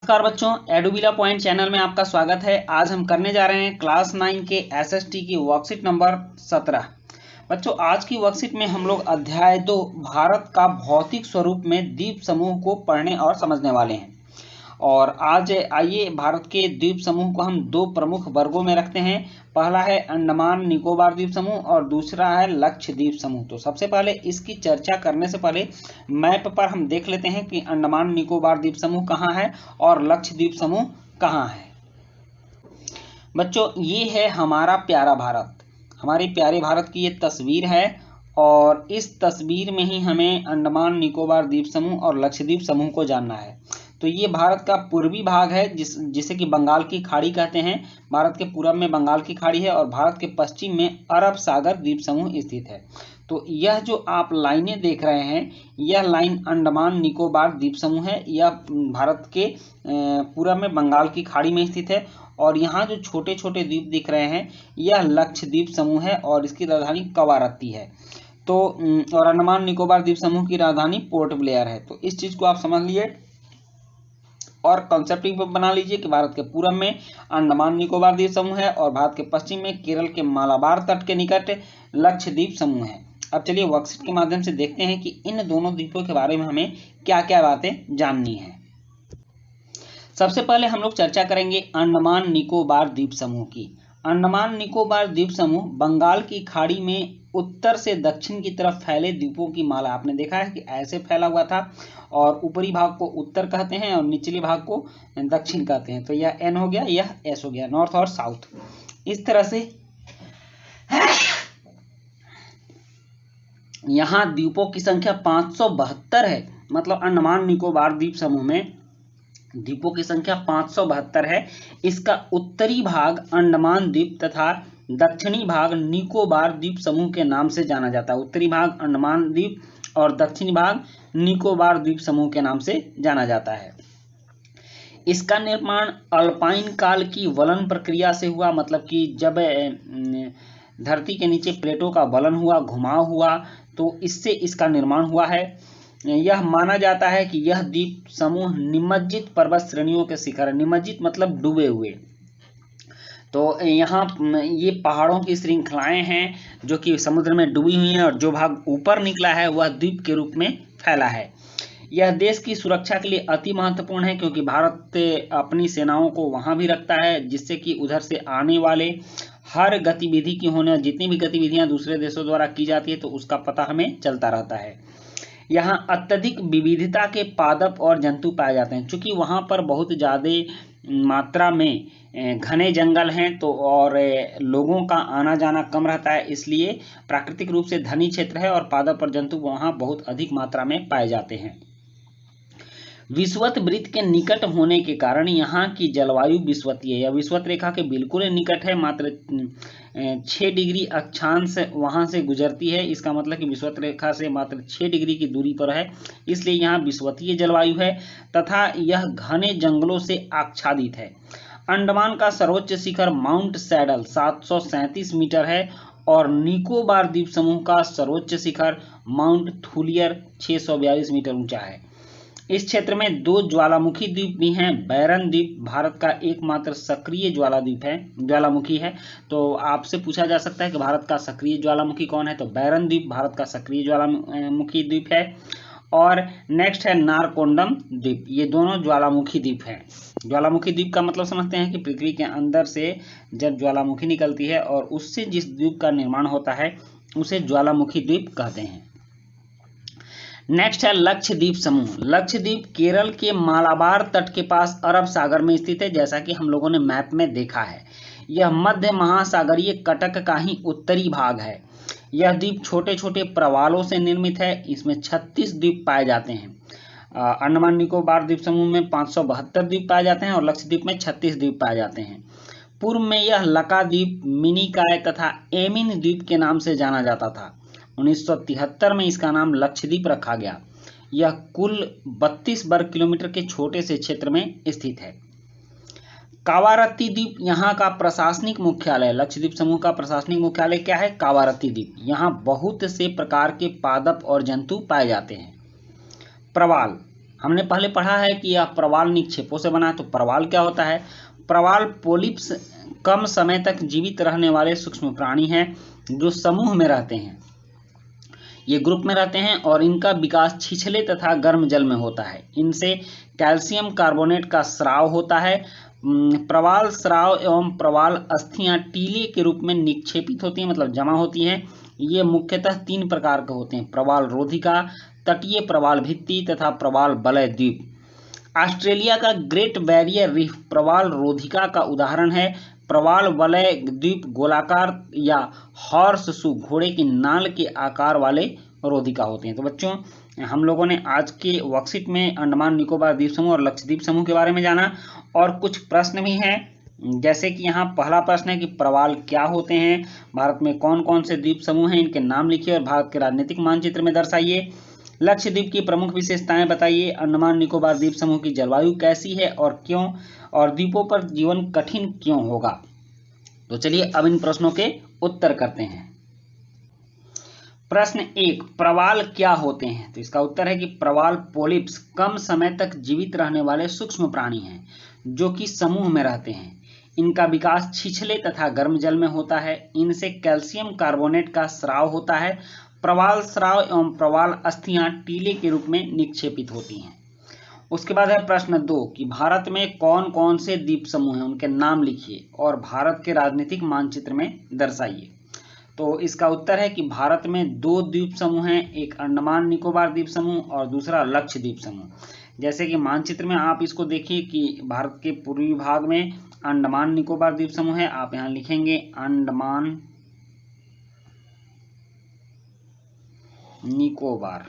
नमस्कार बच्चों, एडुबिला point channel में आपका स्वागत है। आज हम करने जा रहे हैं क्लास 9 के एसएसटी की वर्कशीट नंबर 17। बच्चों, आज की वर्कशीट में हम लोग अध्याय 2 भारत का भौतिक स्वरूप में द्वीप समूह को पढ़ने और समझने वाले हैं। और आज आइए भारत के द्वीप समूह को हम दो प्रमुख वर्गों में रखते हैं। पहला है अंडमान निकोबार द्वीप समूह और दूसरा है लक्षद्वीप समूह। तो सबसे पहले इसकी चर्चा करने से पहले मैप पर हम देख लेते हैं कि अंडमान निकोबार द्वीप समूह कहाँ है और लक्षद्वीप समूह कहाँ है। बच्चों, ये है हमारा प्यारा भारत, हमारे प्यारे भारत की ये तस्वीर है और इस तस्वीर में ही हमें अंडमान निकोबार द्वीप समूह और लक्षद्वीप समूह को जानना है। तो ये भारत का पूर्वी भाग है जिसे कि बंगाल की खाड़ी कहते हैं। भारत के पूरब में बंगाल की खाड़ी है और भारत के पश्चिम में अरब सागर द्वीप समूह स्थित है। तो यह जो आप लाइनें देख रहे हैं, यह लाइन अंडमान निकोबार द्वीप समूह है। यह भारत के पूरब में बंगाल की खाड़ी में स्थित है। और यहाँ जो छोटे छोटे द्वीप दिख रहे हैं, यह लक्षद्वीप समूह है और इसकी राजधानी कवारत्ती है। तो और अंडमान निकोबार द्वीप समूह की राजधानी पोर्ट ब्लेयर है। तो इस चीज को आप समझ लिए और कॉन्सेप्ट बना लीजिए कि भारत के पूरब में अंडमान निकोबार द्वीप समूह है और भारत के पश्चिम में केरल के मालाबार तट के निकट लक्षद्वीप समूह है। अब चलिए वर्कशीट के माध्यम से देखते हैं कि इन दोनों द्वीपों के बारे में हमें क्या क्या बातें जाननी है। सबसे पहले हम लोग चर्चा करेंगे अंडमान निकोबार द्वीप समूह की। अंडमान निकोबार द्वीप समूह बंगाल की खाड़ी में उत्तर से दक्षिण की तरफ फैले द्वीपों की माला। आपने देखा है कि ऐसे फैला हुआ था और ऊपरी भाग को उत्तर कहते हैं और निचले भाग को दक्षिण कहते हैं। तो यह एन हो गया, यह एस हो गया, नॉर्थ और साउथ। इस तरह से यहाँ द्वीपों की संख्या 572 है। मतलब अंडमान निकोबार द्वीप समूह में द्वीपों की संख्या 572 है। इसका उत्तरी भाग अंडमान द्वीप तथा दक्षिणी भाग निकोबार द्वीप समूह के नाम से जाना जाता है। उत्तरी भाग अंडमान द्वीप और दक्षिणी भाग निकोबार द्वीप समूह के नाम से जाना जाता है। इसका निर्माण अल्पाइन काल की वलन प्रक्रिया से हुआ। मतलब कि जब धरती के नीचे प्लेटों का वलन हुआ, घुमाव हुआ, तो इससे इसका निर्माण हुआ है। यह माना जाता है कि यह द्वीप समूह निमज्जित पर्वत श्रेणियों के शिखर है। निमज्जित मतलब डूबे हुए। तो यहाँ ये पहाड़ों की श्रृंखलाएं हैं जो कि समुद्र में डूबी हुई हैं और जो भाग ऊपर निकला है वह द्वीप के रूप में फैला है। यह देश की सुरक्षा के लिए अति महत्वपूर्ण है क्योंकि भारत अपनी सेनाओं को वहां भी रखता है, जिससे कि उधर से आने वाले हर गतिविधि की होने, जितनी भी गतिविधियां दूसरे देशों द्वारा की जाती है तो उसका पता हमें चलता रहता है। यहाँ अत्यधिक विविधता के पादप और जंतु पाए जाते हैं। चूंकि वहाँ पर बहुत ज़्यादा मात्रा में घने जंगल हैं तो और लोगों का आना जाना कम रहता है, इसलिए प्राकृतिक रूप से धनी क्षेत्र है और पादप और जंतु वहाँ बहुत अधिक मात्रा में पाए जाते हैं। विषुवत वृत्त के निकट होने के कारण यहाँ की जलवायु विषुवतीय है। यह विषुवत रेखा के बिल्कुल निकट है। मात्र 6 डिग्री अक्षांश वहाँ से गुजरती है। इसका मतलब कि विषुवत रेखा से मात्र 6 डिग्री की दूरी पर है, इसलिए यहाँ विषुवतीय जलवायु है तथा यह घने जंगलों से आच्छादित है। अंडमान का सर्वोच्च शिखर माउंट सैडल 737 मीटर है और निकोबार द्वीप समूह का सर्वोच्च शिखर माउंट थुलियर 642 मीटर ऊंचा है। इस क्षेत्र में 2 ज्वालामुखी द्वीप भी हैं। बैरन द्वीप भारत का एकमात्र सक्रिय ज्वालामुखी है। तो आपसे पूछा जा सकता है कि भारत का सक्रिय ज्वालामुखी कौन है, तो बैरन द्वीप भारत का सक्रिय ज्वालामुखी द्वीप है। और नेक्स्ट है नारकोंडम द्वीप। ये दोनों ज्वालामुखी द्वीप हैं। ज्वालामुखी द्वीप का मतलब समझते हैं कि पृथ्वी के अंदर से जब ज्वालामुखी निकलती है और उससे जिस द्वीप का निर्माण होता है उसे ज्वालामुखी द्वीप कहते हैं। नेक्स्ट है लक्षद्वीप समूह। लक्षद्वीप केरल के मालाबार तट के पास अरब सागर में स्थित है, जैसा कि हम लोगों ने मैप में देखा है। यह मध्य महासागरीय कटक का ही उत्तरी भाग है। यह द्वीप छोटे छोटे प्रवालों से निर्मित है। इसमें 36 द्वीप पाए जाते हैं। अंडमान निकोबार द्वीप समूह में 572 द्वीप पाए जाते हैं और लक्षद्वीप में 36 द्वीप पाए जाते हैं। पूर्व में यह लकाद्वीप, मिनिकॉय तथा एमिन द्वीप के नाम से जाना जाता था। 1973 में इसका नाम लक्षद्वीप रखा गया। यह कुल 32 वर्ग किलोमीटर के छोटे से क्षेत्र में स्थित है। कावारत्ती द्वीप यहाँ का प्रशासनिक मुख्यालय। लक्षद्वीप समूह का प्रशासनिक मुख्यालय क्या है? कावारत्ती द्वीप। यहाँ बहुत से प्रकार के पादप और जंतु पाए जाते हैं। प्रवाल, हमने पहले पढ़ा है कि यह प्रवाल निक्षेपों से बना है। तो प्रवाल क्या होता है? प्रवाल पोलिप्स कम समय तक जीवित रहने वाले सूक्ष्म प्राणी हैं जो समूह में रहते हैं, ये ग्रुप में रहते हैं और इनका विकास छिछले तथा गर्म जल में होता है। इनसे कैल्शियम कार्बोनेट का स्राव होता है। प्रवाल स्राव एवं प्रवाल अस्थियां टीले के रूप में निक्षेपित होती हैं, मतलब जमा होती हैं। ये मुख्यतः 3 प्रकार के होते हैं: प्रवाल रोधिका, तटीय प्रवाल भित्ति तथा प्रवाल वलय द्वीप। ऑस्ट्रेलिया का ग्रेट बैरियर रीफ प्रवाल रोधिका का उदाहरण है। प्रवाल वलय द्वीप गोलाकार या हॉर्स शू घोड़े की नाल के आकार वाले रोधिका होते हैं। तो बच्चों, हम लोगों ने आज के वर्कशीट में अंडमान निकोबार द्वीप समूह और लक्षद्वीप समूह के बारे में जाना, और कुछ प्रश्न भी हैं। जैसे कि यहाँ पहला प्रश्न है कि प्रवाल क्या होते हैं, भारत में कौन कौन से द्वीप समूह हैं, इनके नाम लिखिए और भारत के राजनीतिक मानचित्र में दर्शाइए। लक्षद्वीप की प्रमुख विशेषताएं बताइए। अंडमान निकोबार द्वीप समूह की जलवायु कैसी है और क्यों, और द्वीपों पर जीवन कठिन क्यों होगा। तो चलिए अब इन प्रश्नों के उत्तर करते हैं। प्रश्न 1, प्रवाल क्या होते हैं? तो इसका उत्तर है कि प्रवाल पोलिप्स कम समय तक जीवित रहने वाले सूक्ष्म प्राणी हैं जो कि समूह में रहते हैं। इनका विकास छिछले तथा गर्म जल में होता है। इनसे कैल्शियम कार्बोनेट का स्राव होता है। प्रवाल स्राव एवं प्रवाल अस्थियां टीले के रूप में निक्षेपित होती हैं। उसके बाद है प्रश्न 2 कि भारत में कौन कौन से द्वीप समूह हैं, उनके नाम लिखिए और भारत के राजनीतिक मानचित्र में दर्शाइए। तो इसका उत्तर है कि भारत में 2 द्वीप समूह हैं, एक अंडमान निकोबार द्वीप समूह और दूसरा लक्षद्वीप समूह। जैसे कि मानचित्र में आप इसको देखिए कि भारत के पूर्वी भाग में अंडमान निकोबार द्वीप समूह है। आप यहाँ लिखेंगे अंडमान निकोबार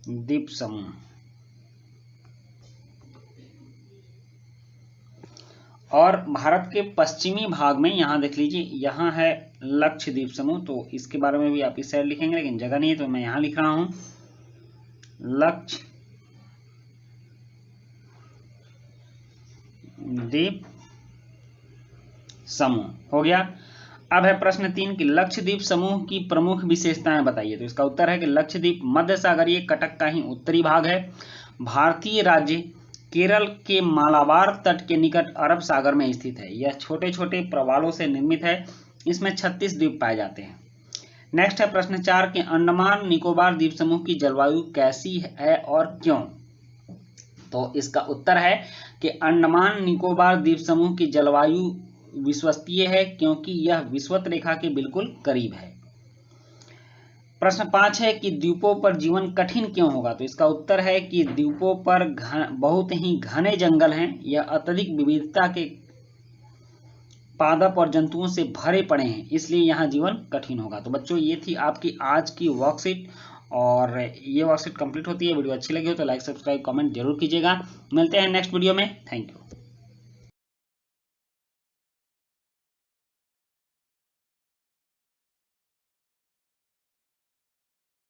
द्वीप समूह, और भारत के पश्चिमी भाग में यहाँ देख लीजिए, यहाँ है लक्षद्वीप समूह। तो इसके बारे में भी आप इस साइड लिखेंगे, लेकिन जगह नहीं है तो मैं यहाँ लिख रहा हूँ लक्षद्वीप समूह। हो गया। अब है प्रश्न 3 कि लक्षद्वीप समूह की प्रमुख विशेषताएं बताइए। तो इसका उत्तर है कि लक्षद्वीप मध्य सागरीय कटक का ही उत्तरी भाग है। भारतीय राज्य केरल के मालाबार तट के निकट अरब सागर में स्थित है। यह छोटे छोटे प्रवालों से निर्मित है। इसमें 36 द्वीप पाए जाते हैं। नेक्स्ट है प्रश्न 4 कि अंडमान निकोबार द्वीप समूह की जलवायु कैसी है और क्यों। तो इसका उत्तर है कि अंडमान निकोबार द्वीप समूह की जलवायु विश्वसनीय है क्योंकि यह विषुवत रेखा के बिल्कुल करीब है। प्रश्न 5 है कि द्वीपों पर जीवन कठिन क्यों होगा। तो इसका उत्तर है कि द्वीपों पर बहुत ही घने जंगल हैं। यह अत्यधिक विविधता के पादप और जंतुओं से भरे पड़े हैं, इसलिए यहाँ जीवन कठिन होगा। तो बच्चों, ये थी आपकी आज की वर्कशीट, और ये वर्कशीट कंप्लीट होती है। वीडियो अच्छी लगी हो तो लाइक, सब्सक्राइब, कमेंट जरूर कीजिएगा। मिलते हैं नेक्स्ट वीडियो में। Thank you.